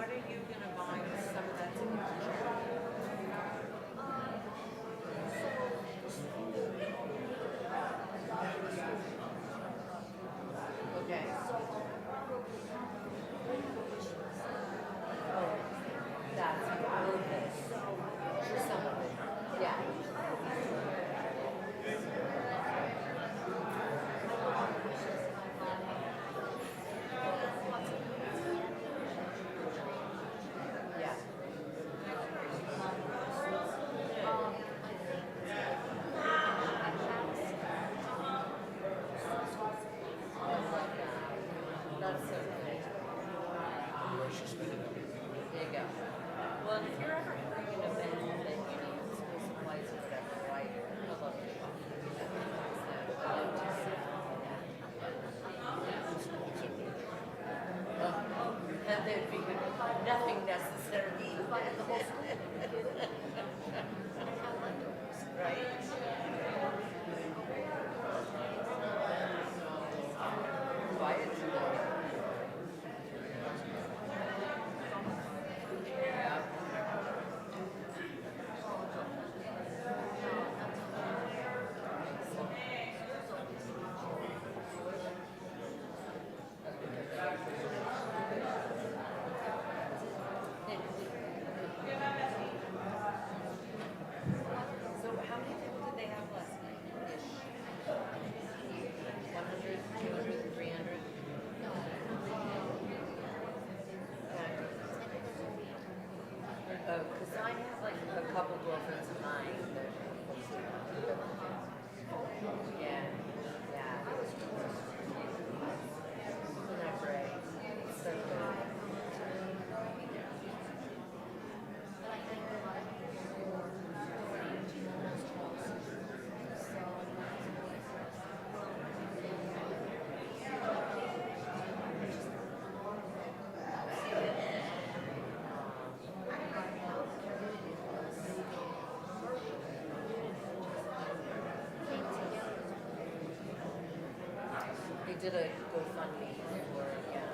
are you gonna buy some of that signature? Okay. Oh, that's perfect. For some of it. Yeah. Yeah. That's so cool. There you go. Well, if you're ever having an event that you need school supplies or whatever, right? I love to talk. So, I love to see. And there'd be nothing necessary. Right? Quiet today. Yeah. So how many people did they have last night? Ish. 100, 200, 300? Oh, because I have like a couple girlfriends of mine that yeah, yeah. Isn't that great? It's so good. They did a GoFundMe for yeah.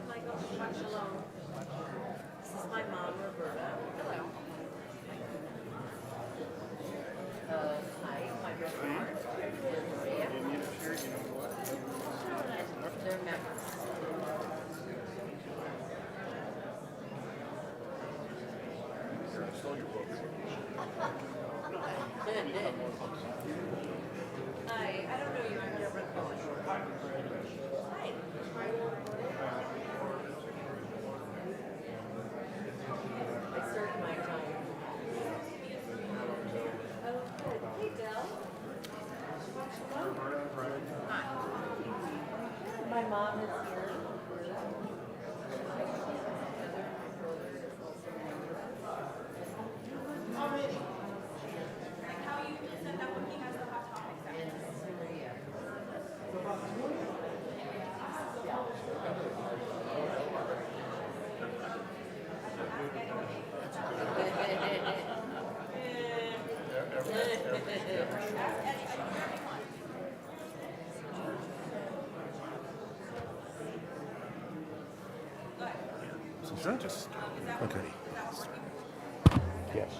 Michael, Shabbat Shalom. This is my mom, Roberta. Hello. Hi, my brother Mark and Maria. They're members. Hi, I don't know you. I've never called you. Hi. I served my time. Oh, good. Hey, Del. Shabbat shalom. Hi. My mom is here. And Maria. Sure. Just okay. Yes.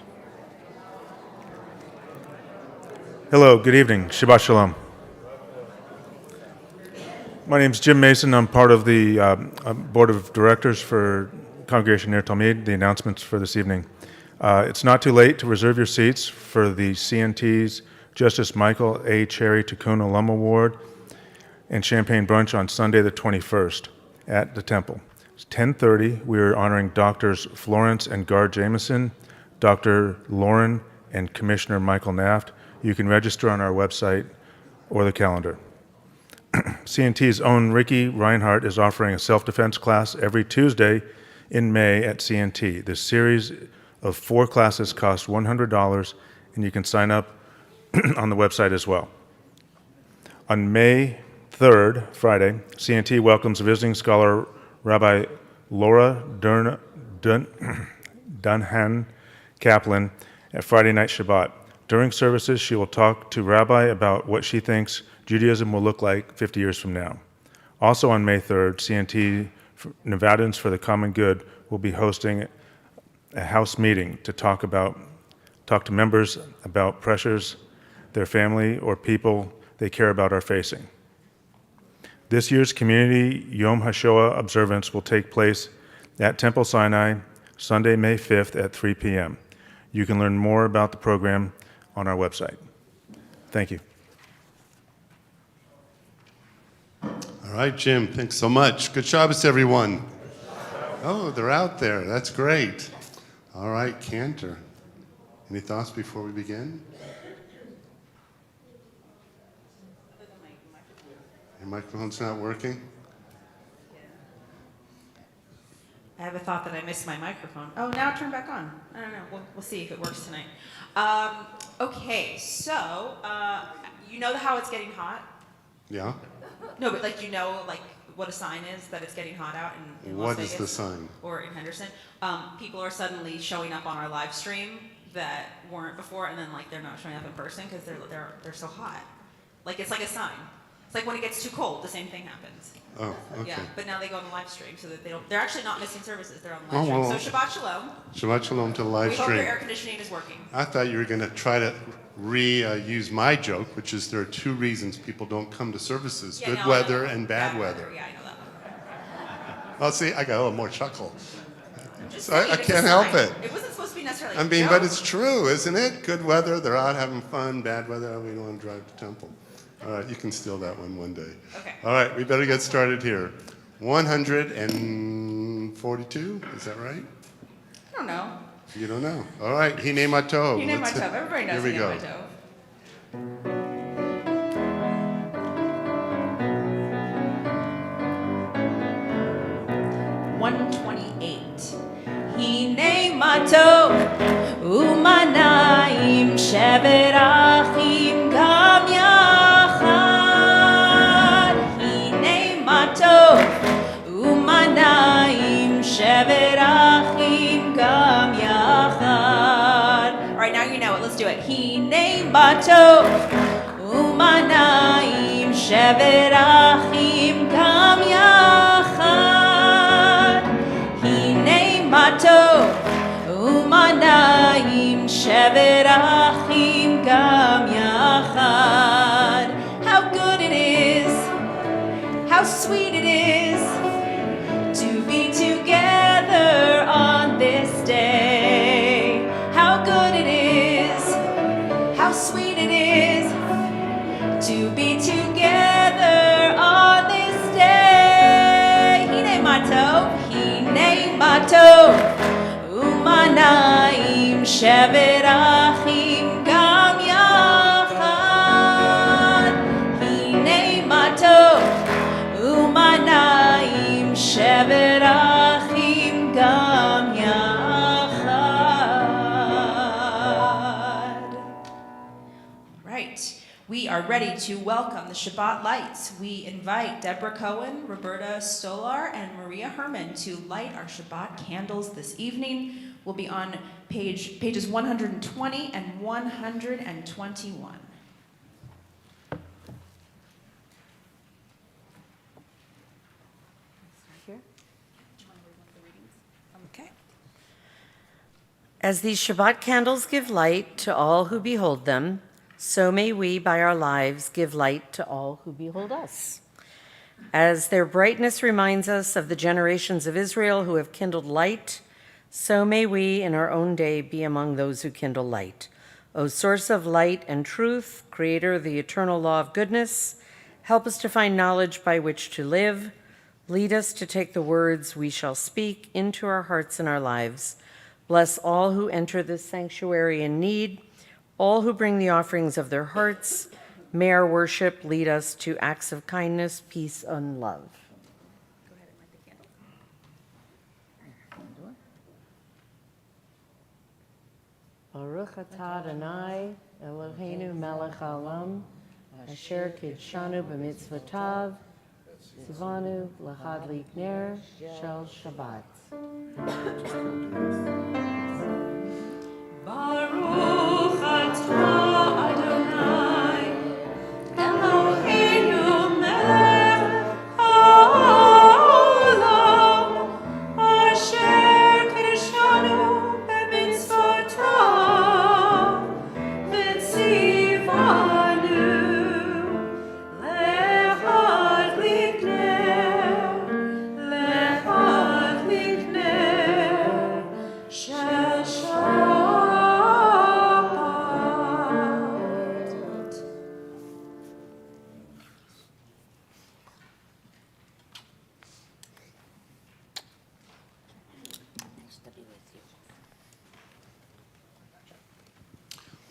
Hello, good evening. Shabbat Shalom. My name is Jim Mason. I'm part of the board of directors for Congregation Ner Talmid. The announcements for this evening. It's not too late to reserve your seats for the CNT's Justice Michael A. Cherry Tikkun Olam Award and Champagne Brunch on Sunday the 21st at the Temple. It's 10:30. We are honoring Doctors Florence and Gar Jameson, Dr. Lauren, and Commissioner Michael Naft. You can register on our website or the calendar. CNT's own Ricky Reinhardt is offering a self-defense class every Tuesday in May at CNT. This series of 4 classes costs $100, and you can sign up on the website as well. On May 3rd, Friday, CNT welcomes visiting scholar Rabbi Laura Dunhan Kaplan at Friday Night Shabbat. During services, she will talk to Rabbi about what she thinks Judaism will look like 50 years from now. Also on May 3rd, CNT Nevadans for the Common Good will be hosting a house meeting to talk to members about pressures their family or people they care about are facing. This year's community Yom HaShoah observance will take place at Temple Sinai, Sunday, May 5th at 3 p.m. You can learn more about the program on our website. Thank you. All right, Jim, thanks so much. Good Shabbos, everyone. Oh, they're out there. That's great. All right, Cantor. Any thoughts before we begin? Your microphone's not working? I have a thought that I missed my microphone. Oh, now it turned back on. I don't know. We'll see if it works tonight. Okay, so you know how it's getting hot? Yeah? No, but like you know like what a sign is that it's getting hot out in Las What Vegas is the sign? or in Henderson. People are suddenly showing up on our live stream that weren't before, and then like they're not showing up in person because they're so hot. Like it's like a sign. It's like when it gets too cold, the same thing happens. Oh, okay. Yeah, but now they go on the live stream so that they're actually not missing services. They're on the Oh, live stream. well. So Shabbat Shalom. Shabbat Shalom to the live We hope your stream. air conditioning is working. I thought you were going to try to use my joke, which is there are two reasons people don't come to services, Yeah, good no, I know weather that one. and bad weather. Yeah, I know that one. Well, see, I got a little more chuckle. Just So I saying, it's can't a help sign. it. It wasn't supposed to be necessarily I a mean, joke. but it's true, isn't it? Good weather, they're out having fun. Bad weather, we don't want to drive to temple. All right, you can steal that one day. Okay. All right, we better get started here. 142, is that right? I don't know. You don't know. All right, Hine Matov. You know my Let's- toe. Everybody knows Here we you know go. my toe. 128. Hine matov umanayim shevet achim gam yachad. Hine matov umanayim shevet achim gam yachad. All right, now you know it. Let's do it. Hine matov umanayim shevet achim gam yachad. Hine matov umanayim shevet achim gam yachad. How good it is, how sweet it is to be together on this day. How good it is, how sweet it is to be together on this day. Hine matov umanayim shevet achim gam yachad. Hine matov umanayim shevet achim gam yachad. Right. We are ready to welcome the Shabbat lights. We invite Deborah Cohen, Roberta Stolar, and Maria Herman to light our Shabbat candles this evening. We'll be on pages 120 and 121. Okay. As these Shabbat candles give light to all who behold them, so may we, by our lives, give light to all who behold us. As their brightness reminds us of the generations of Israel who have kindled light, so may we in our own day be among those who kindle light. O source of light and truth, creator of the eternal law of goodness, help us to find knowledge by which to live. Lead us to take the words we shall speak into our hearts and our lives. Bless all who enter this sanctuary in need, all who bring the offerings of their hearts. May our worship lead us to acts of kindness, peace, and love. Go ahead and light the candle. Baruch atah Adonai, Eloheinu melech haolam, asher kidshanu b'mitzvotav, tzivanu l'chadlik ner shel Shabbat. Baruch atah Adonai, Eloheinu melech haolam, asher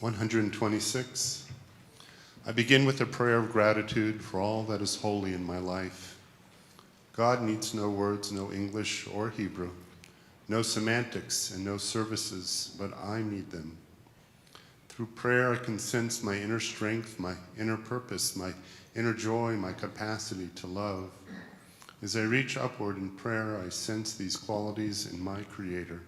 126. I begin with a prayer of gratitude for all that is holy in my life. God needs no words, no English or Hebrew, no semantics and no services, but I need them. Through prayer, I can sense my inner strength, my inner purpose, my inner joy, my capacity to love. As I reach upward in prayer, I sense these qualities in my Creator.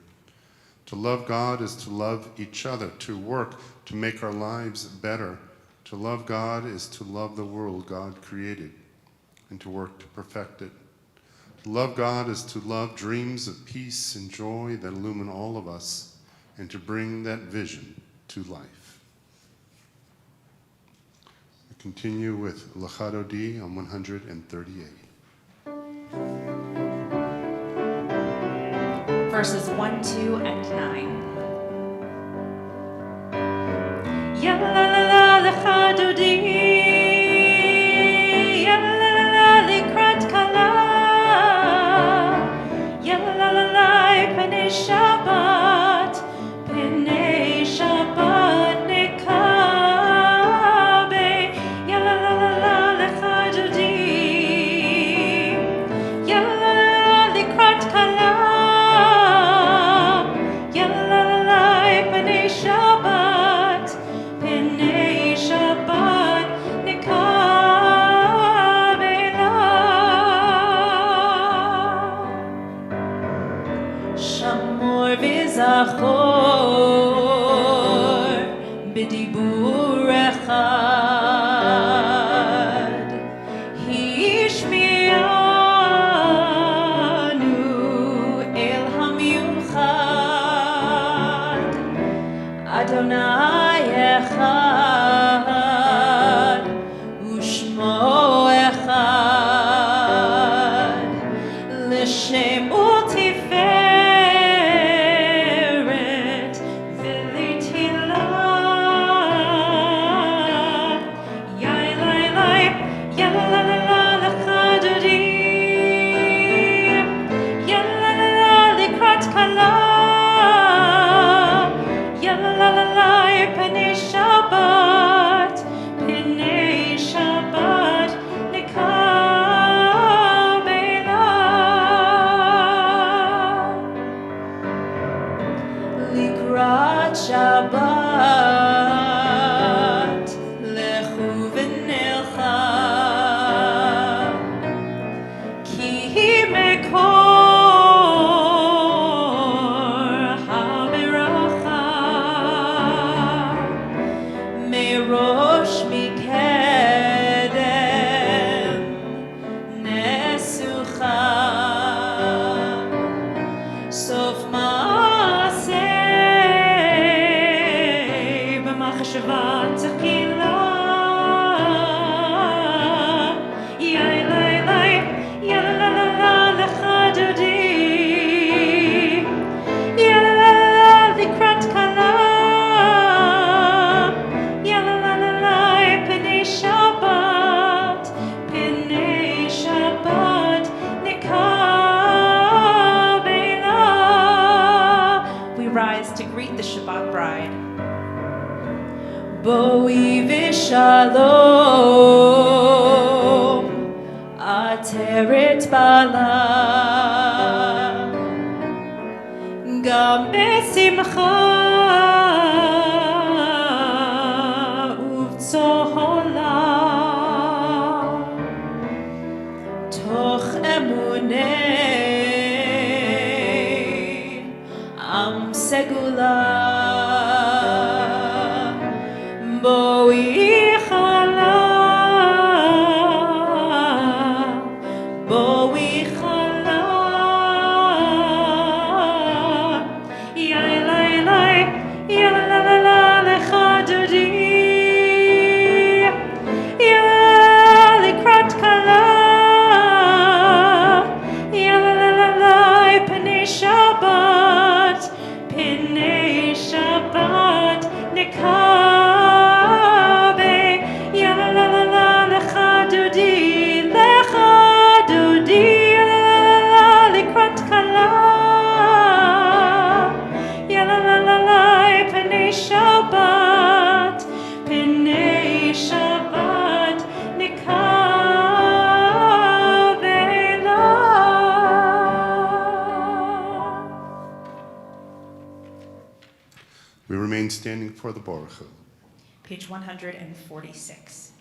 To love God is to love each other, to work to make our lives better. To love God is to love the world God created and to work to perfect it. To love God is to love dreams of peace and joy that illumine all of us and to bring that vision to life. We continue with Lachado D on 138. Verses 1, 2, and 9. Ya la la la lechado di, ya la la la likrat kala, ya la la la penei Shabbat nekabe, ya la la la lechado di, ya la la la likrat kala. Shamor v'zachor b'dibur echad hishmi'anu el hamiuchad Adonai echad u'shmo echad l'shem u'tiferet v'litilah yai lai lai ya la la la lechadodim ya la la la likrat kala ya la la la penei Shabbat nekabela likrat Shabbat lechu v'nelcha ki mekor haberacha merosh mikedem nesucha sof maaseh b'machshava techilah yai lai lai ya la la la lechadodim ya la la la likrat kala ya la la la penei Shabbat nekabela. We rise to greet the Shabbat bride. Boi v'shalom ateret bala gam besimcha ובצהלה תוך אמוני עם סגולה בואי חלה בואי חלה יאי לי לי יא לה לה לה לחדדי Shabbat, Pinei We remain standing for the Baruch Hu. Page 146.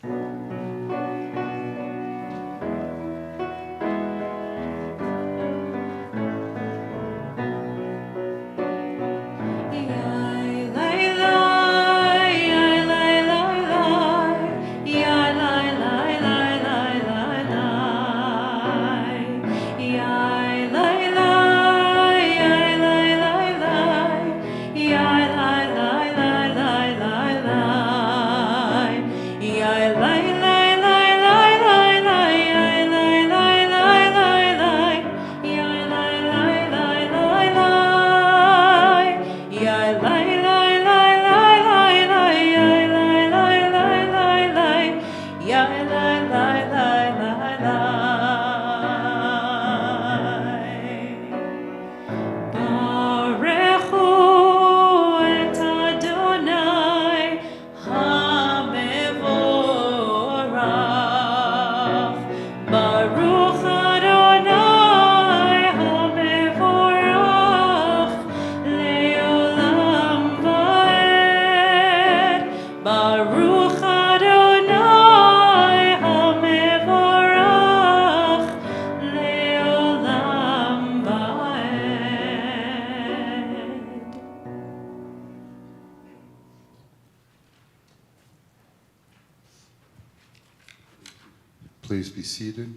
Please be seated.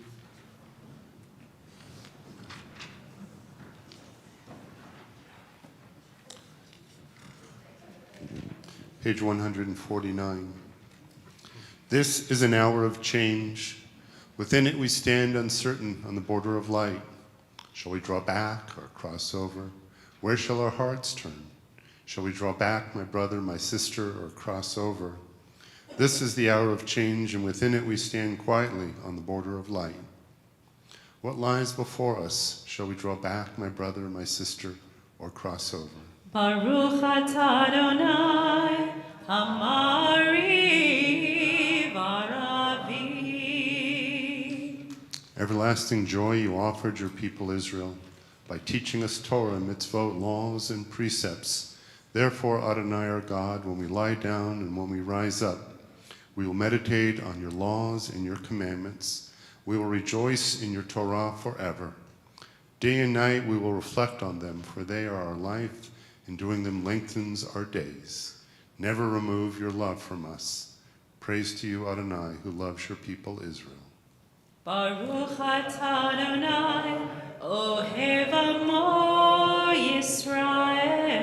Page 149. This is an hour of change. Within it we stand uncertain on the border of light. Shall we draw back or cross over? Where shall our hearts turn? Shall we draw back, my brother, my sister, or cross over? This is the hour of change, and within it we stand quietly on the border of light. What lies before us? Shall we draw back, my brother, my sister, or cross over? Baruch atah Adonai, Amari Varavi. Everlasting joy you offered your people Israel by teaching us Torah, mitzvot, laws, and precepts. Therefore, Adonai our God, when we lie down and when we rise up, we will meditate on your laws and your commandments. We will rejoice in your Torah forever. Day and night we will reflect on them, for they are our life, and doing them lengthens our days. Never remove your love from us. Praise to you, Adonai, who loves your people Israel. Baruch atah Adonai, Ohev Amo Yisrael.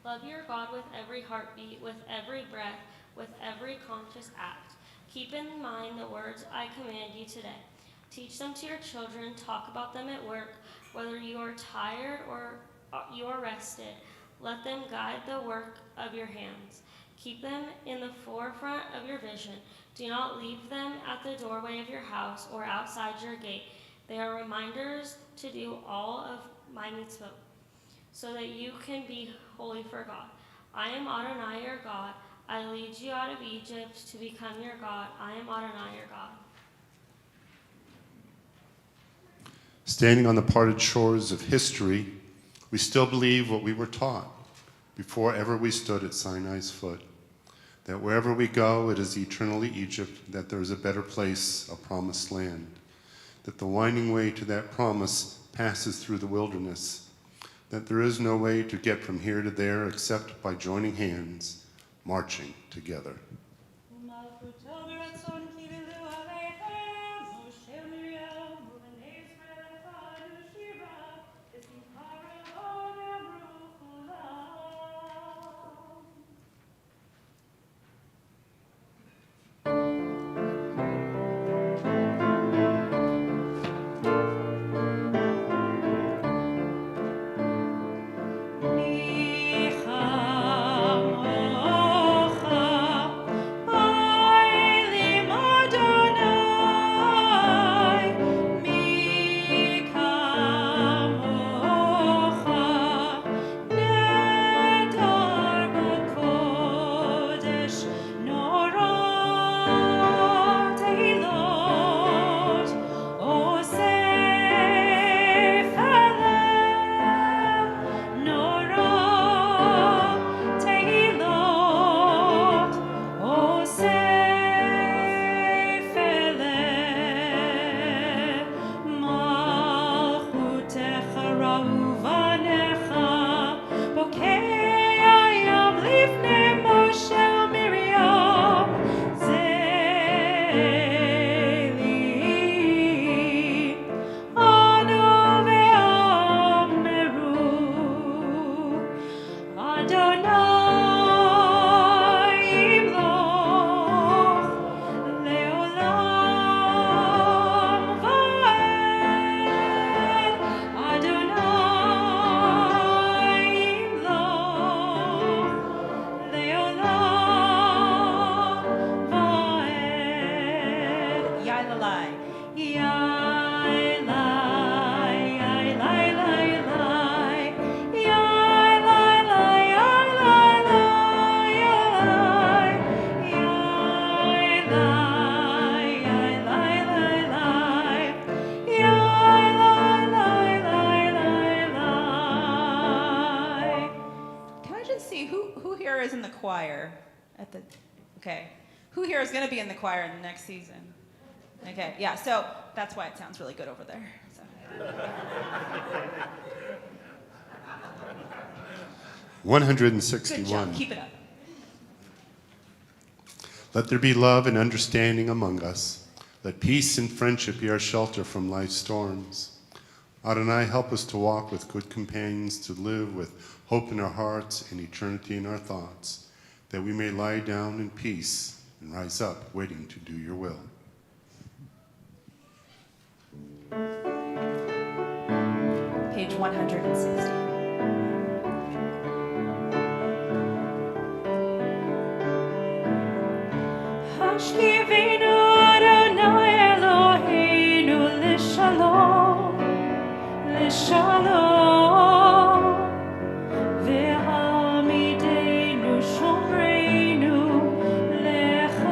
Love your God with every heartbeat, with every breath, with every conscious act. Keep in mind the words I command you today. Teach them to your children. Talk about them at work, whether you are tired or you are rested. Let them guide the work of your hands. Keep them in the forefront of your vision. Do not leave them at the doorway of your house or outside your gate. They are reminders to do all of my mitzvot, so that you can be holy for God. I am Adonai your God. I lead you out of Egypt to become your God. I am Adonai your God. Standing on the parted shores of history, we still believe what we were taught before ever we stood at Sinai's foot, that wherever we go, it is eternally Egypt, that there is a better place, a promised land, that the winding way to that promise passes through the wilderness, that there is no way to get from here to there except by joining hands, marching together. Okay. Who here is going to be in the choir in the next season? Okay, yeah, so that's why it sounds really good over there. So. 161. Good job, keep it up. Let there be love and understanding among us. Let peace and friendship be our shelter from life's storms. Adonai, help us to walk with good companions, to live with hope in our hearts and eternity in our thoughts, that we may lie down in peace and rise up waiting to do your will. Page 160. Hashkivenu Adonai Eloheinu l'shalom, l'shalom, ve'hamidenu shomreinu l'chaim,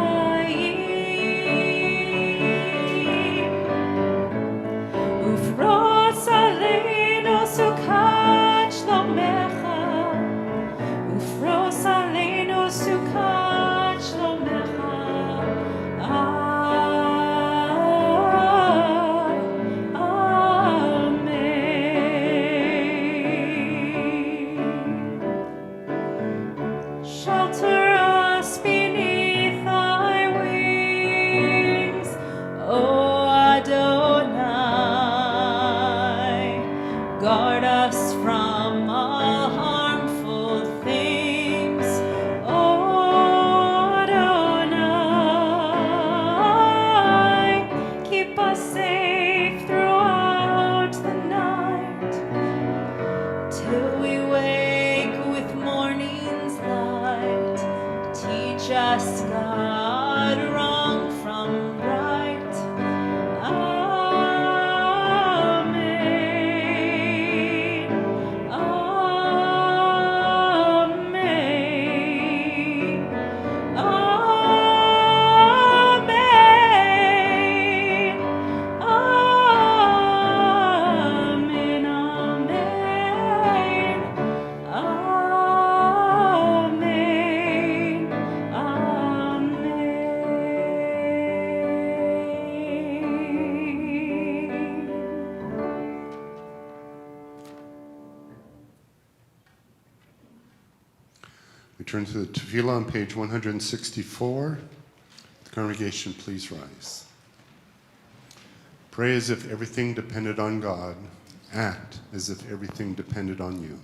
ufros aleinu sukat shlomecha, ufros aleinu sukat shlomecha. Shelter us beneath thy wings, O Adonai. Guard us from all harmful things. till we wake with morning's light. Teach us, God, wrong from right. Amen. Amen. Amen. Amen. Amen. Amen. We turn to the Tefillah on page 164. The congregation, please rise. Pray as if everything depended on God. Act as if everything depended on you.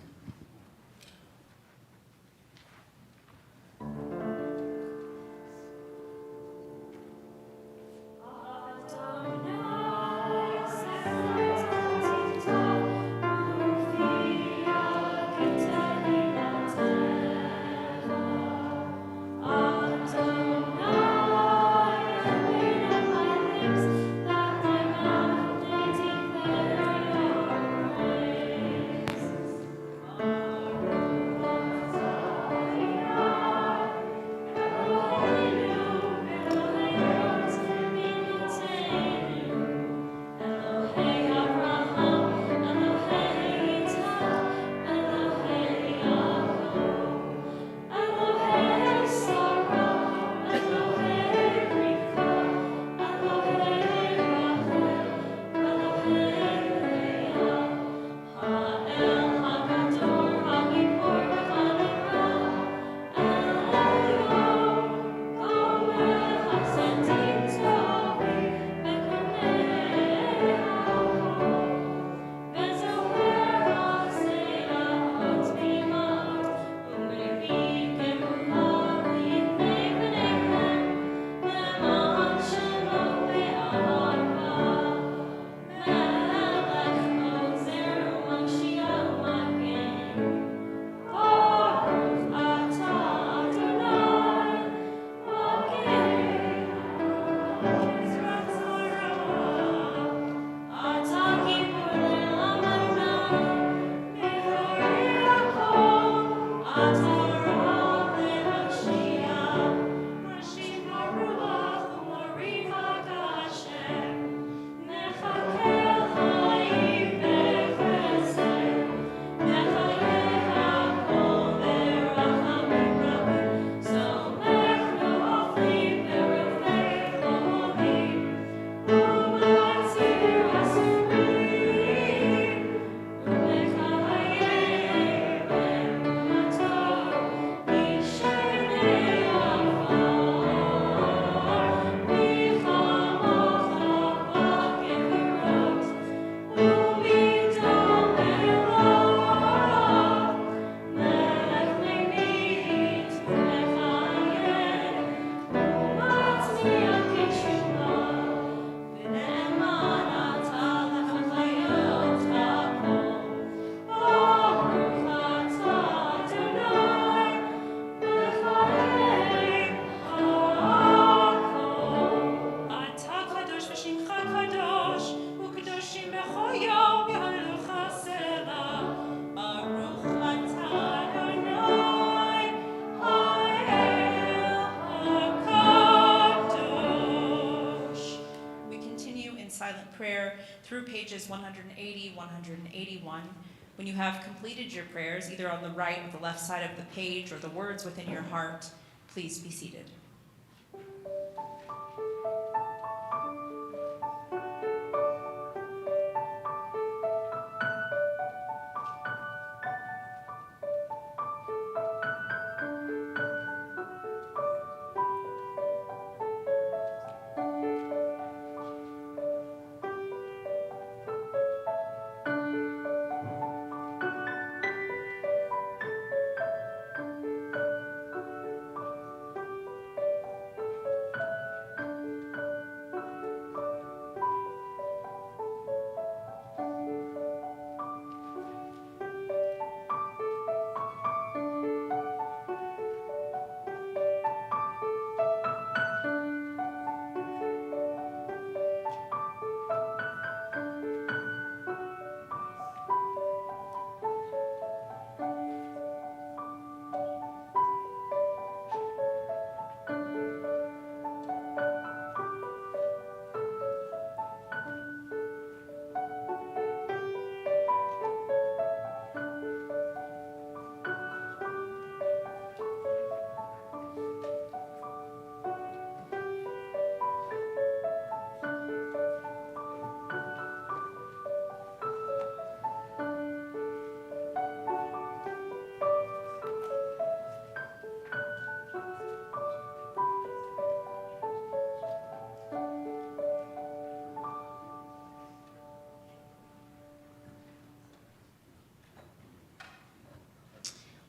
We continue in silent prayer through pages 180, 181. When you have completed your prayers, either on the right or the left side of the page or the words within your heart, please be seated.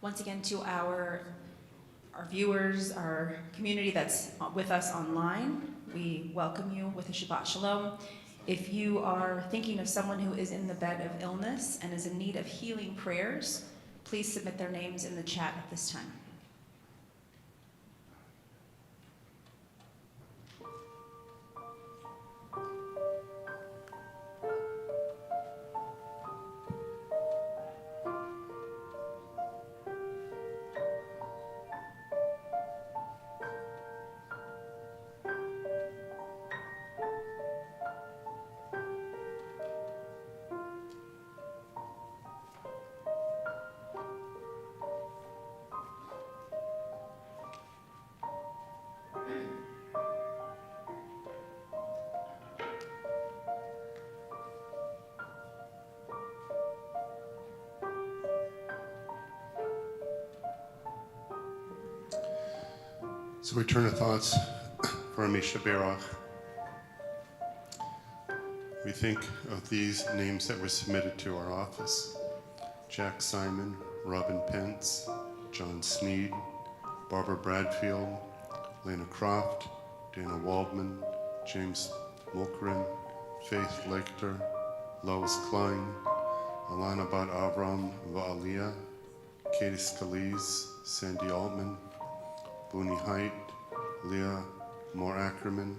Once again, to our viewers, our community that's with us online, we welcome you with a Shabbat Shalom. If you are thinking of someone who is in the bed of illness and is in need of healing prayers, please submit their names in the chat at this time. So we turn our thoughts for Amisha Berach. We think of these names that were submitted to our office: Jack Simon, Robin Pence, John Sneed, Barbara Bradfield, Lena Croft, Dana Waldman, James Mulkerin, Faith Lecter, Lois Klein, Alana Bat Avram Va'aliyah, Katie Scalise, Sandy Altman, Booney Height, Leah Moore Ackerman,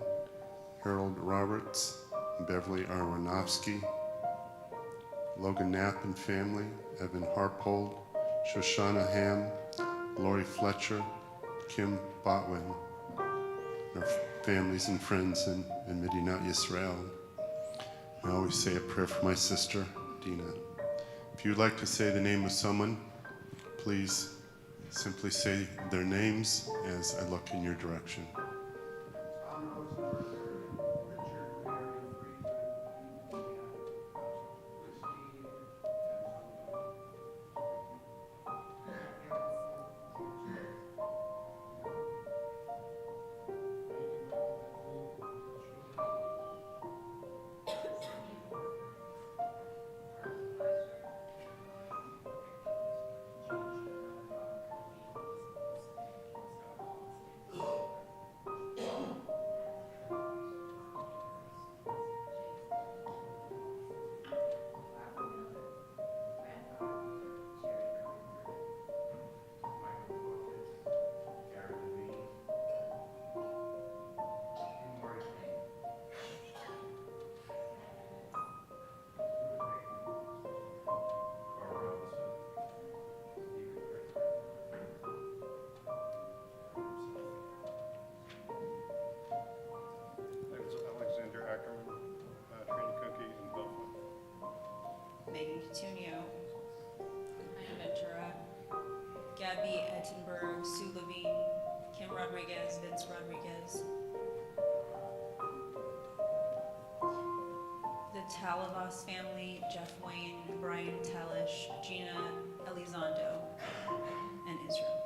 Harold Roberts, Beverly Aronofsky, Logan Knapp and family, Evan Harpold, Shoshana Ham, Lori Fletcher, Kim Botwin, our families and friends in Medinat Yisrael. I always say a prayer for my sister, Dina. If you'd like to say the name of someone, please simply say their names as I look in your direction. Alexander Ackerman, Trina Cookie, and Bill Flynn. Megan Coutinho, Hannah Ventura, Gabby Ettenberg, Sue Levine, Kim Rodriguez, Vince Rodriguez. The Talavas family, Jeff Wayne, Brian Talish, Gina Elizondo, and Israel.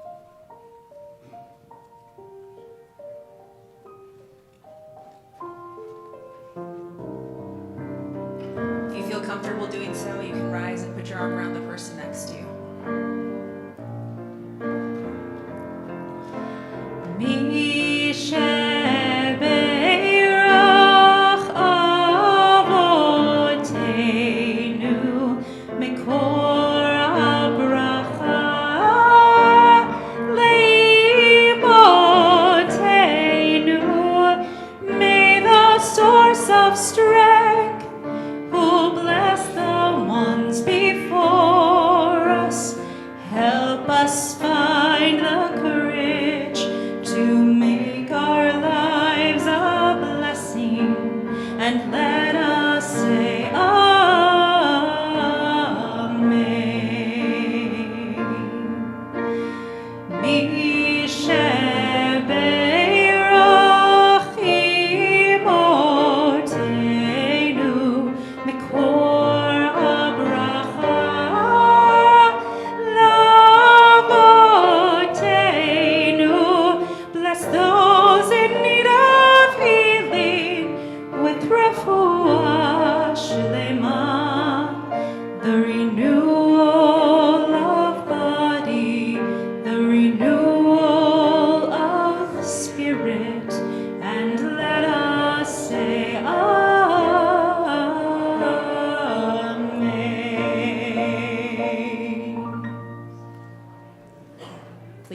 If you feel comfortable doing so, you can rise and put your arm around the person next to you. Of strength, who bless the ones before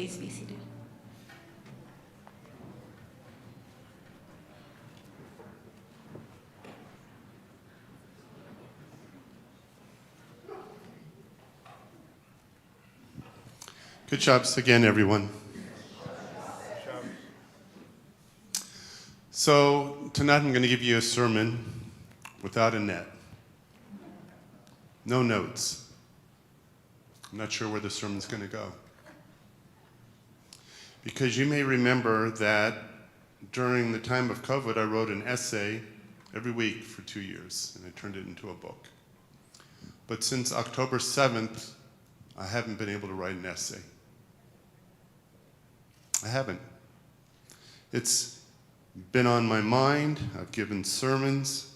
Please be seated. Good jobs again, everyone. So tonight I'm going to give you a sermon without a net. No notes. I'm not sure where the sermon's going to go. Because you may remember that during the time of COVID, I wrote an essay every week for 2 years, and I turned it into a book. But since October 7th, I haven't been able to write an essay. I haven't. It's been on my mind. I've given sermons.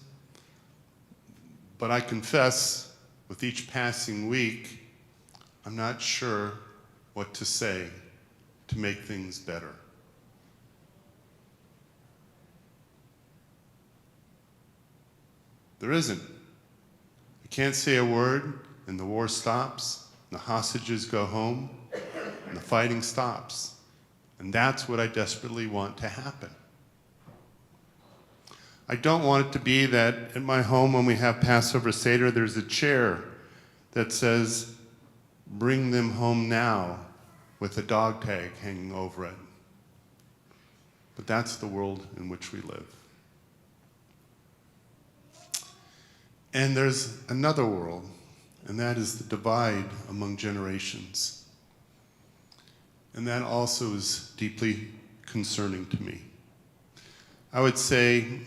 But I confess, with each passing week, I'm not sure what to say to make things better. There isn't. I can't say a word, and the war stops, and the hostages go home, and the fighting stops. And that's what I desperately want to happen. I don't want it to be that at my home when we have Passover Seder, there's a chair that says, "Bring them home now," with a dog tag hanging over it. But that's the world in which we live. And there's another world, and that is the divide among generations. And that also is deeply concerning to me. I would say,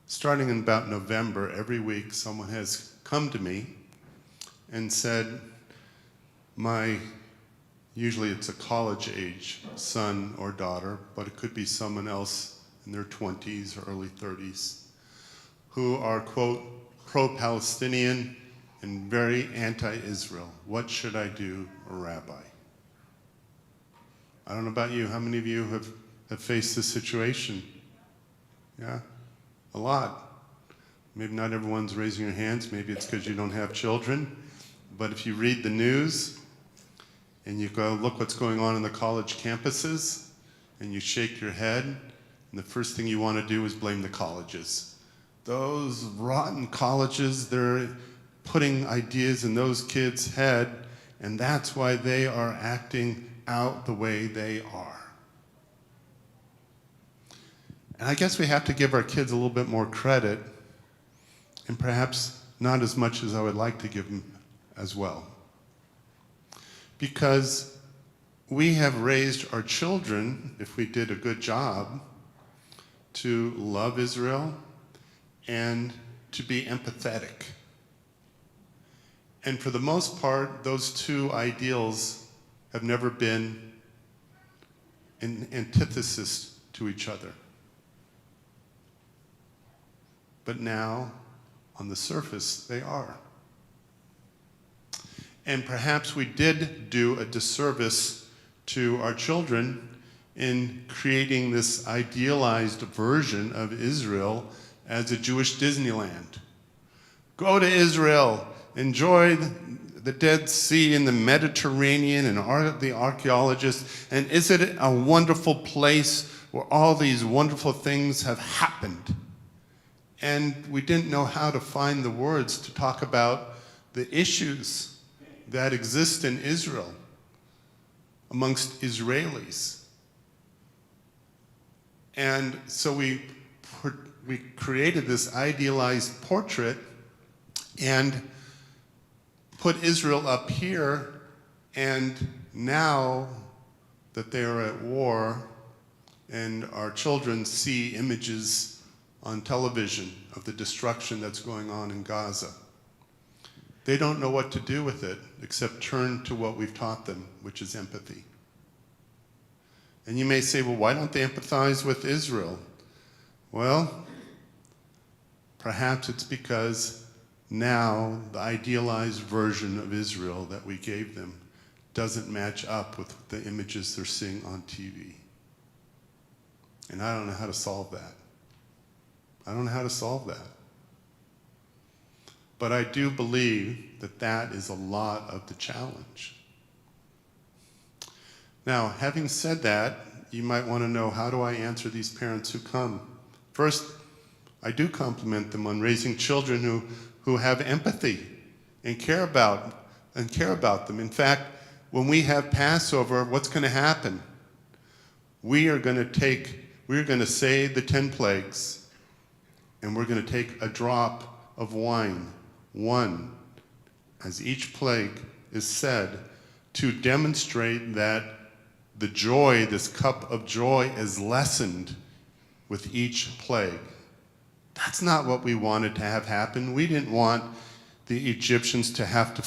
starting in about November, every week someone has come to me and said, usually it's a college-age son or daughter, but it could be someone else in their 20s or early 30s, who are, quote, pro-Palestinian and very anti-Israel. What should I do, Rabbi? I don't know about you. How many of you have faced this situation? Yeah, a lot. Maybe not everyone's raising your hands. Maybe it's because you don't have children. But if you read the news and you go look what's going on in the college campuses and you shake your head, and the first thing you want to do is blame the colleges. Those rotten colleges, they're putting ideas in those kids' head, and that's why they are acting out the way they are. And I guess we have to give our kids a little bit more credit, and perhaps not as much as I would like to give them as well. Because we have raised our children, if we did a good job, to love Israel and to be empathetic. And for the most part, those two ideals have never been in antithesis to each other. But now, on the surface, they are. And perhaps we did do a disservice to our children in creating this idealized version of Israel as a Jewish Disneyland. Go to Israel, enjoy the Dead Sea and the Mediterranean and the archaeologists, and is it a wonderful place where all these wonderful things have happened? And we didn't know how to find the words to talk about the issues that exist in Israel amongst Israelis. And so we created this idealized portrait and put Israel up here, and now that they are at war and our children see images on television of the destruction that's going on in Gaza, they don't know what to do with it except turn to what we've taught them, which is empathy. And you may say, well, why don't they empathize with Israel? Well, perhaps it's because now the idealized version of Israel that we gave them doesn't match up with the images they're seeing on TV. And I don't know how to solve that. I don't know how to solve that. But I do believe that that is a lot of the challenge. Now, having said that, you might want to know, how do I answer these parents who come? First, I do compliment them on raising children who have empathy and care about them. In fact, when we have Passover, what's going to happen? We are going to say the 10 plagues, and we're going to take a drop of wine, one, as each plague is said, to demonstrate that the joy, this cup of joy, is lessened with each plague. That's not what we wanted to have happen. We didn't want the Egyptians to have to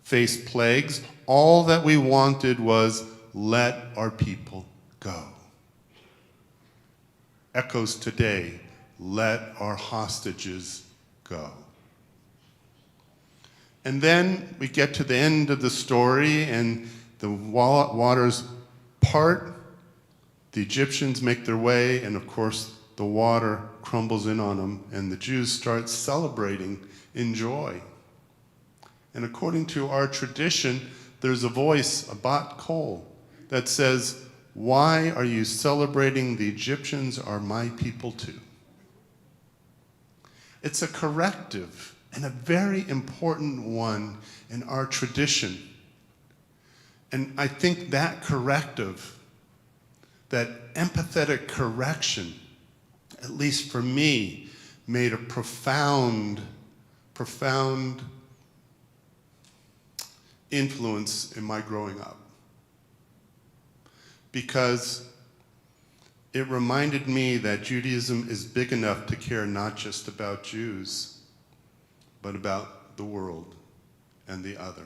face plagues. All that we wanted was, let our people go. Echoes today, let our hostages go. And then we get to the end of the story, and the waters part, the Egyptians make their way, and of course the water crumbles in on them, and the Jews start celebrating in joy. And according to our tradition, there's a voice, a bat kol, that says, why are you celebrating? The Egyptians are my people too. It's a corrective, and a very important one in our tradition. And I think that corrective, that empathetic correction, at least for me, made a profound influence in my growing up. Because it reminded me that Judaism is big enough to care not just about Jews, but about the world and the other.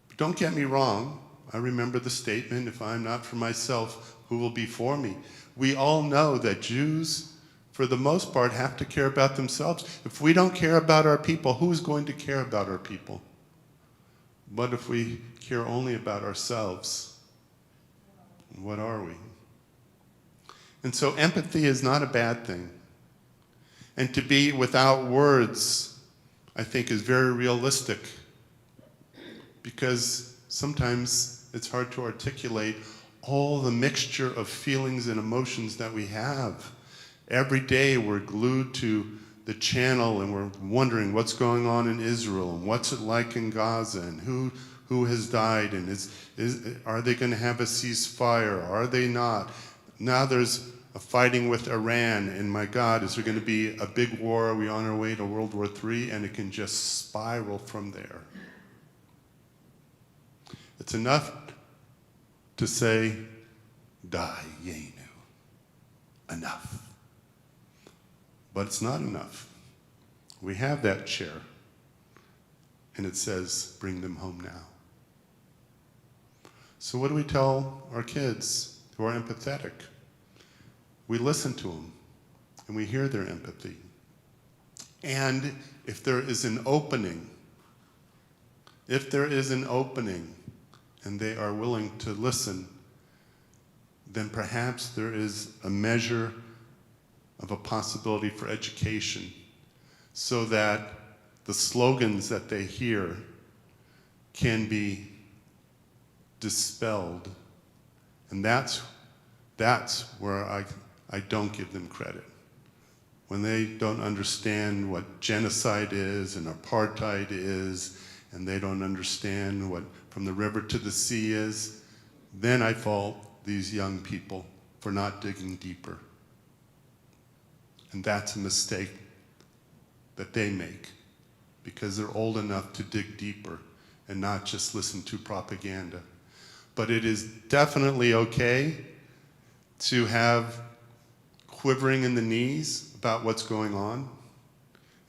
But don't get me wrong, I remember the statement, if I'm not for myself, who will be for me? We all know that Jews, for the most part, have to care about themselves. If we don't care about our people, who's going to care about our people? But if we care only about ourselves, what are we? And so empathy is not a bad thing. And to be without words, I think, is very realistic, because sometimes it's hard to articulate all the mixture of feelings and emotions that we have. Every day we're glued to the channel and we're wondering what's going on in Israel and what's it like in Gaza and who has died and are they going to have a ceasefire? Are they not? Now there's a fighting with Iran, and my God, is there going to be a big war? Are we on our way to World War III? And it can just spiral from there. It's enough to say, die, Yenu. Enough. But it's not enough. We have that chair, and it says, bring them home now. So what do we tell our kids who are empathetic? We listen to them, and we hear their empathy. And if there is an opening, and they are willing to listen, then perhaps there is a measure of a possibility for education, so that the slogans that they hear can be dispelled. And that's where I don't give them credit. When they don't understand what genocide is and apartheid is, and they don't understand what from the river to the sea is, then I fault these young people for not digging deeper. And that's a mistake that they make, because they're old enough to dig deeper and not just listen to propaganda. But it is definitely okay to have quivering in the knees about what's going on,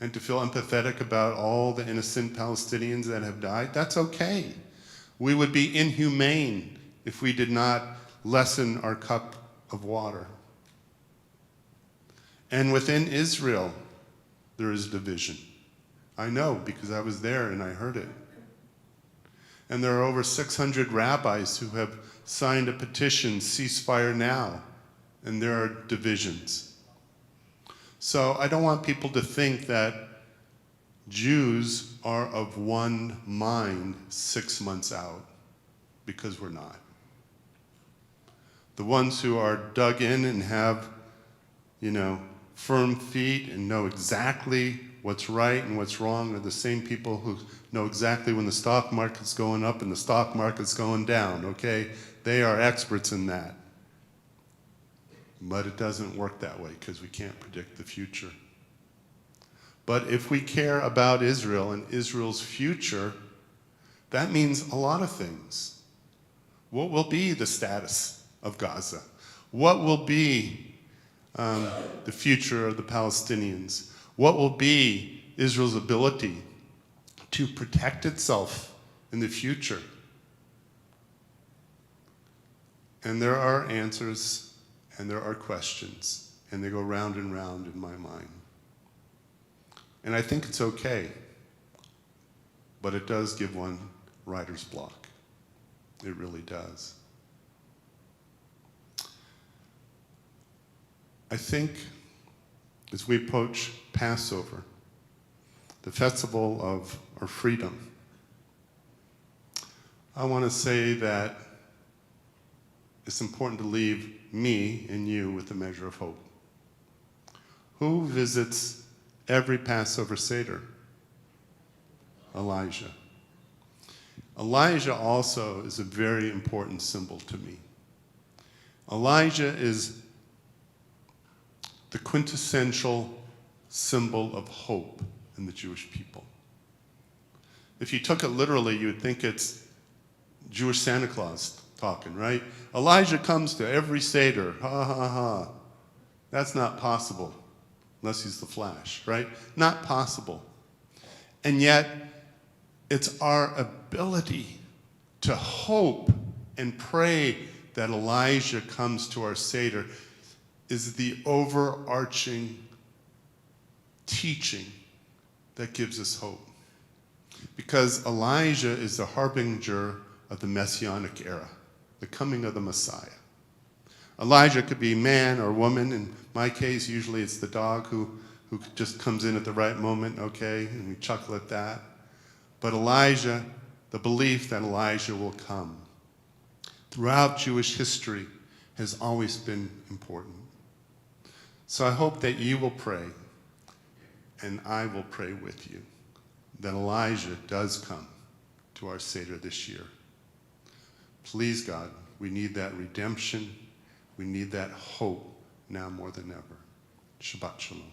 and to feel empathetic about all the innocent Palestinians that have died. That's okay. We would be inhumane if we did not lessen our cup of water. And within Israel, there is division. I know, because I was there and I heard it. And there are over 600 rabbis who have signed a petition, ceasefire now, and there are divisions. So I don't want people to think that Jews are of one mind 6 months out, because we're not. The ones who are dug in and have, firm feet and know exactly what's right and what's wrong are the same people who know exactly when the stock market's going up and the stock market's going down, okay? They are experts in that. But it doesn't work that way because we can't predict the future. But if we care about Israel and Israel's future, that means a lot of things. What will be the status of Gaza? What will be the future of the Palestinians? What will be Israel's ability to protect itself in the future? And there are answers and there are questions, and they go round and round in my mind. And I think it's okay, but it does give one writer's block. It really does. I think as we approach Passover, the festival of our freedom, I want to say that it's important to leave me and you with a measure of hope. Who visits every Passover Seder? Elijah. Elijah also is a very important symbol to me. Elijah is the quintessential symbol of hope in the Jewish people. If you took it literally, you would think it's Jewish Santa Claus talking, right? Elijah comes to every Seder, ha ha ha. That's not possible, unless he's the Flash, right? Not possible. And yet, it's our ability to hope and pray that Elijah comes to our Seder is the overarching teaching that gives us hope. Because Elijah is the harbinger of the Messianic era, the coming of the Messiah. Elijah could be man or woman. In my case, usually it's the dog who just comes in at the right moment, okay, and we chuckle at that. But Elijah, the belief that Elijah will come, throughout Jewish history has always been important. So I hope that you will pray, and I will pray with you, that Elijah does come to our Seder this year. Please, God, we need that redemption. We need that hope now more than ever. Shabbat Shalom.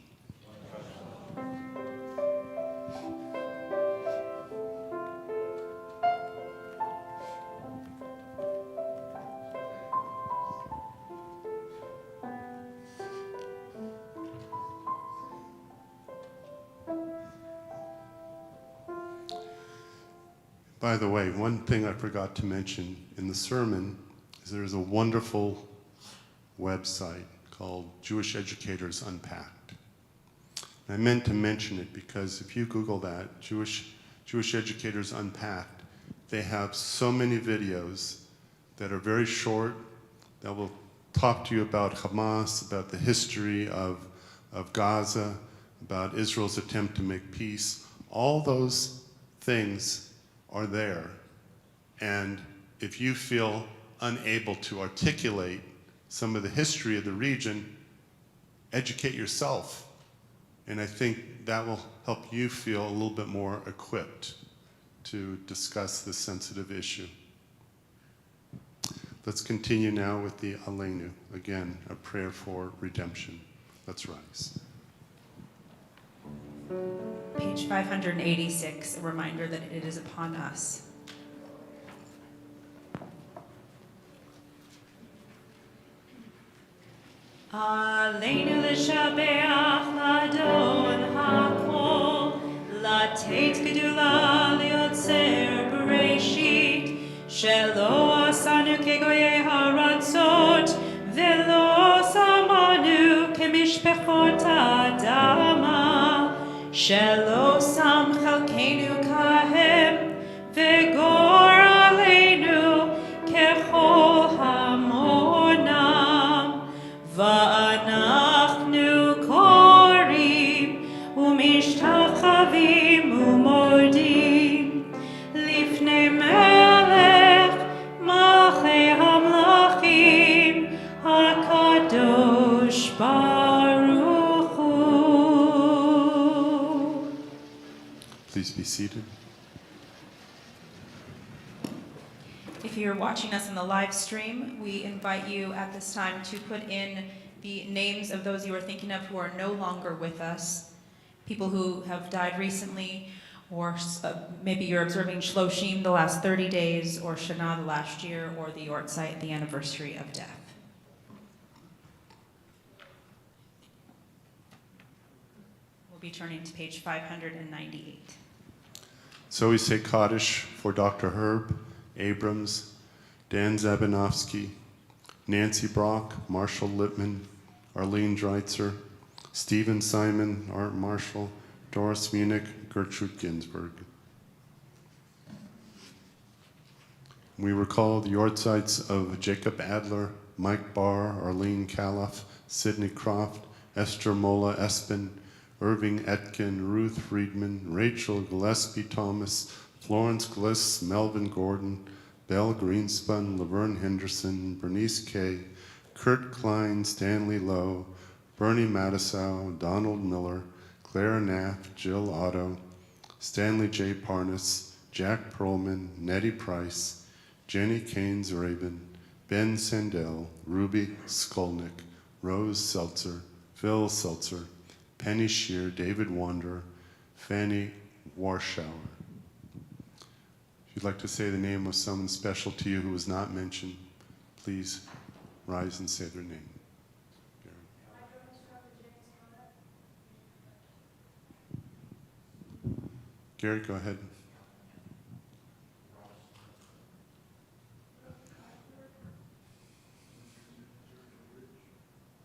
By the way, one thing I forgot to mention in the sermon is there's a wonderful website called Jewish Educators Unpacked. And I meant to mention it because if you Google that, Jewish Educators Unpacked, they have so many videos that are very short, that will talk to you about Hamas, about the history of Gaza, about Israel's attempt to make peace. All those things are there. And if you feel unable to articulate some of the history of the region, educate yourself. And I think that will help you feel a little bit more equipped to discuss this sensitive issue. Let's continue now with the Aleinu. Again, a prayer for redemption. Let's rise. Page 586, a reminder that it is upon us. Aleinu l'shabeach l'adon hakol, לתת גדולה ליוצר בראשית, שלא עשנו כגויי הארצות, ולא שמנו כמשפחות האדמה, שלא שם חלקנו כהם, וגור עלינו ככל המונם, ואנחנו קוראים ומשתחווים ומודים לפני מלך מלכי המלכים Please be seated. If you're watching us in the live stream, we invite you at this time to put in the names of those you are thinking of who are no longer with us, people who have died recently, or maybe you're observing Shloshim the last 30 days, or Shana the last year, or the Yortzeit, the anniversary of death. We'll be turning to page 598. So we say Kaddish for Dr. Herb Abrams, Dan Zabanovsky, Nancy Brock, Marshall Lippman, Arlene Dreitzer, Stephen Simon, Art Marshall, Doris Munich, Gertrude Ginsburg. We recall the Yortzeits of Jacob Adler, Mike Barr, Arlene Caloff, Sidney Croft, Esther Mola Espin, Irving Etkin, Ruth Friedman, Rachel Gillespie Thomas, Florence Gliss, Melvin Gordon, Belle Greenspun, Laverne Henderson, Bernice Kay, Kurt Klein, Stanley Lowe, Bernie Matisow, Donald Miller, Claire Knapp, Jill Otto, Stanley J. Parnas, Jack Perlman, Nettie Price, Jenny Keynes Rabin, Ben Sandell, Ruby Skolnick, Rose Seltzer, Phil Seltzer, Penny Shear, David Wander, Fanny Warschauer. If you'd like to say the name of someone special to you who was not mentioned, please rise and say their name. Gary, go ahead.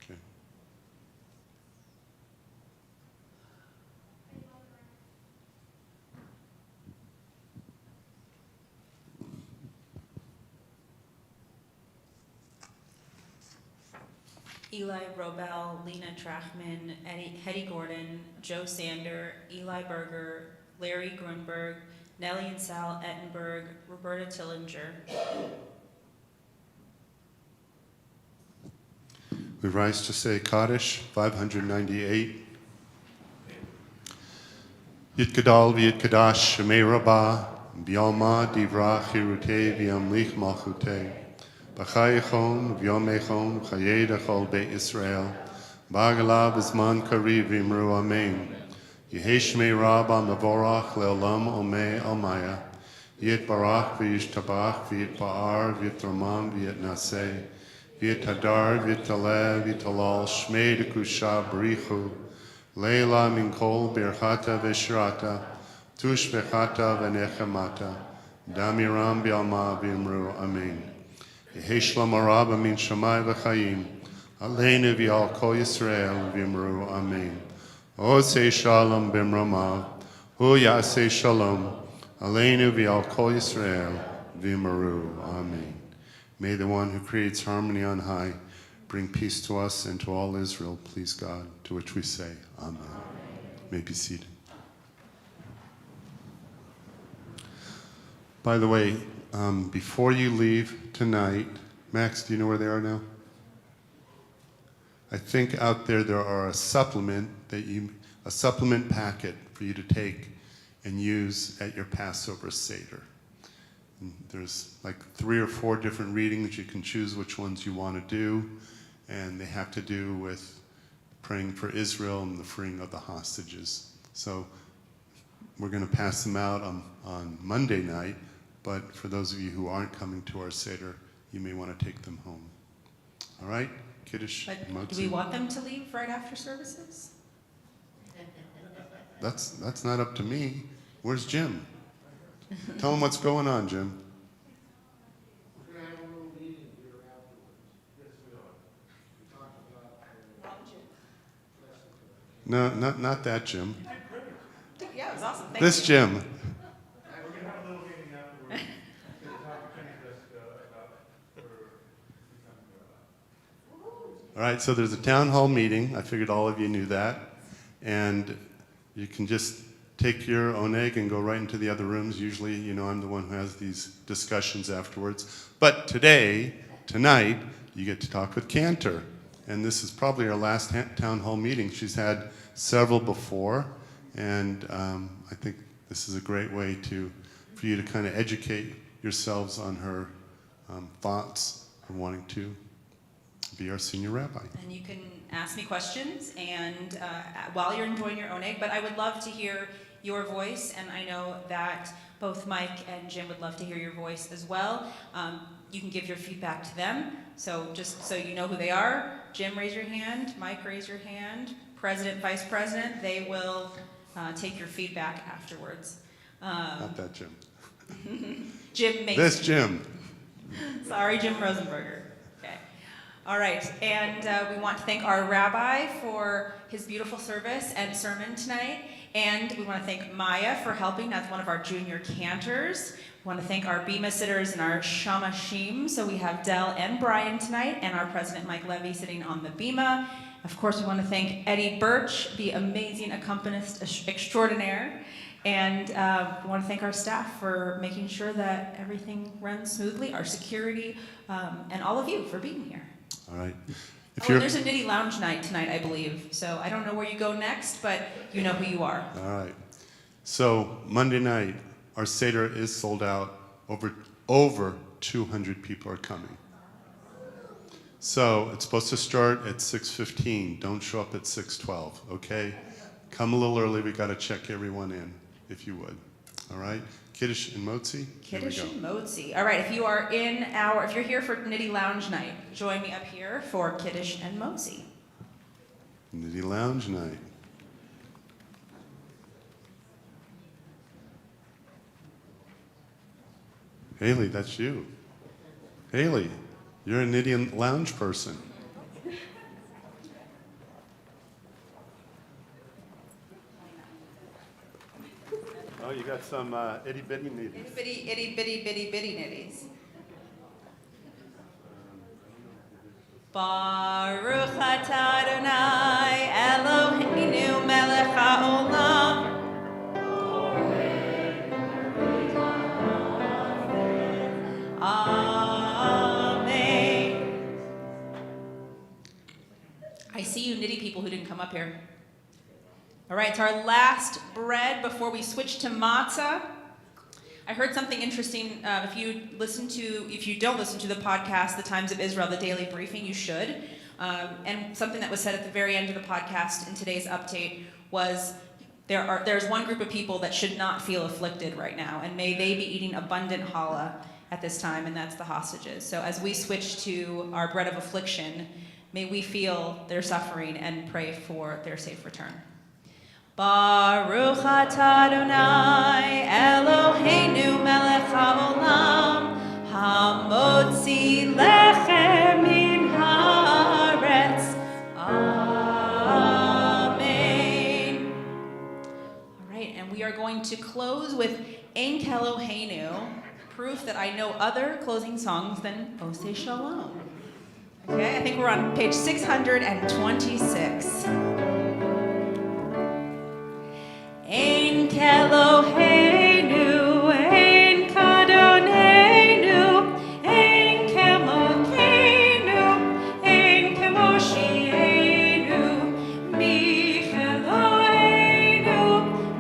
Okay. Eli Robel, Lena Trachman, Hetty Gordon, Joe Sander, Eli Berger, Larry Grunberg, Nellie and Sal Ettenberg, Roberta Tillinger. We rise to say Kaddish 598. Yitkadal v'yitkadash shemei rabah, b'yalma divra chirute v'yamlich malchute, b'chayechon v'yomechon v'chayei dechol beit Yisrael, b'agala b'zman kariv v'imru amen. Yeheshmei rabba mevorach le'olam omei almaya, yitbarach v'yishtabach v'yitba'ar v'yitramam v'yitnaseh, v'yitadar v'yitaleh v'yitalal shmei dekusha b'richu, Leila min kol birchata v'shirata, tush v'chata v'nechemata, damiram b'alma v'imru amen. Yehi shlom rabba min shamai v'chayim, aleinu v'al kol Yisrael v'imru amen. Osei shalom b'mramav, hu yasei shalom, aleinu v'al kol Yisrael v'imru amen. May the one who creates harmony on high bring peace to us and to all Israel, please God, to which we say, Amen. You may be seated. By the way, before you leave tonight, Max, do you know where they are now? I think out there are a supplement packet for you to take and use at your Passover Seder. And there's like 3 or 4 different readings. You can choose which ones you want to do, and they have to do with praying for Israel and the freeing of the hostages. So we're going to pass them out on Monday night, but for those of you who aren't coming to our Seder, you may want to take them home. All right? Kiddush. But do we want them to leave right after services? That's not up to me. Where's Jim? Tell him what's going on, Jim. No, not that Jim. Yeah, it was awesome. Thank This you. Jim. We're going to have a little meeting afterwards to talk to Kenny about All right, so there's a town hall meeting. I figured all of you knew that. And you can just take your oneg and go right into the other rooms. Usually, you know, I'm the one who has these discussions afterwards. But tonight, you get to talk with Cantor. And this is probably our last town hall meeting. She's had several before. And I think this is a great way for you to kind of educate yourselves on her thoughts on wanting to be our senior rabbi. And you can ask me questions and while you're enjoying your oneg, but I would love to hear your voice, and I know that both Mike and Jim would love to hear your voice as well. You can give your feedback to them, so just so you know who they are. Jim, raise your hand. Mike, raise your hand. President, Vice President, they will take your feedback afterwards. Not that Jim. Jim Mason. This Jim. Sorry, Jim Rosenberger. Okay. All right, and we want to thank our rabbi for his beautiful service and sermon tonight. And we want to thank Maya for helping as one of our junior cantors. We want to thank our Bima sitters and our Shamashim. So we have Dell and Brian tonight, and our president, Mike Levy, sitting on the Bima. Of course, we want to thank Eddie Birch, the amazing accompanist extraordinaire. And we want to thank our staff for making sure that everything runs smoothly, our security, and all of you for being here. All right. And there's a Nitty Lounge night tonight, I believe. So I don't know where you go next, but you know who you are. All right. So Monday night, our Seder is sold out. Over 200 people are coming. So it's supposed to start at 6:15. Don't show up at 6:12, okay? Come a little early. We got to check everyone in, if you would. All right? Kiddush and Motzi. Kiddush and Motzi. All right, if you're here for Nitty Lounge night, join me up here for Kiddush and Motzi. Nitty Lounge night. Haley, that's you. Haley, you're a Nitty Lounge person. Oh, you got some itty bitty nitties. Itty bitty nitties. Baruch atah Adonai Eloheinu melech haolam. Amen. I see you nitty people who didn't come up here. All right, it's our last bread before we switch to matzah. I heard something interesting. If you don't listen to the podcast, The Times of Israel, the daily briefing, you should. And something that was said at the very end of the podcast in today's update was there's one group of people that should not feel afflicted right now, and may they be eating abundant challah at this time, and that's the hostages. So as we switch to our bread of affliction, may we feel their suffering and pray for their safe return. Baruch atah Adonai Eloheinu melech haolam hamotzi lechem min haaretz. Amen. All right, and we are going to close with Ein Keloheinu, proof that I know other closing songs than Oseh Shalom. Okay, I think we're on page 626. Ein Keloheinu, Ein Kadonenu, Ein Kemokeinu, Ein Kemoshienu, Mi Keloheinu,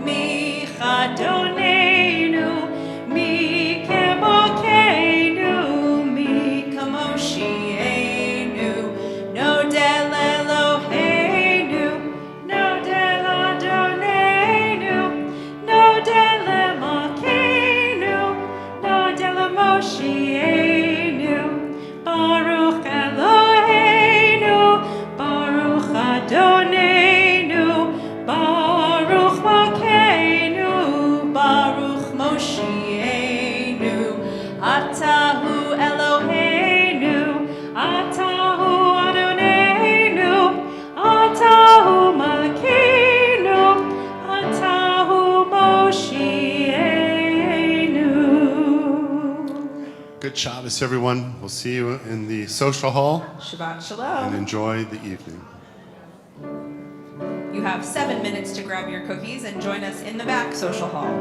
Mi Chadonenu, Mi Kemokeinu, Mi Kemoshienu, No Del Eloheinu, No Del Adonenu, No Del Elokeinu, No Del Moshienu, Baruch Eloheinu, Baruch Adonenu, Baruch Makeinu, Baruch Moshienu, Atahu Eloheinu, Atahu Adonenu, Atahu Makeinu, Atahu Moshienu. Good Shabbos, everyone. We'll see you in the social hall, Shabbat and Shalom. enjoy the evening. You have 7 minutes to grab your cookies and join us in the back social hall.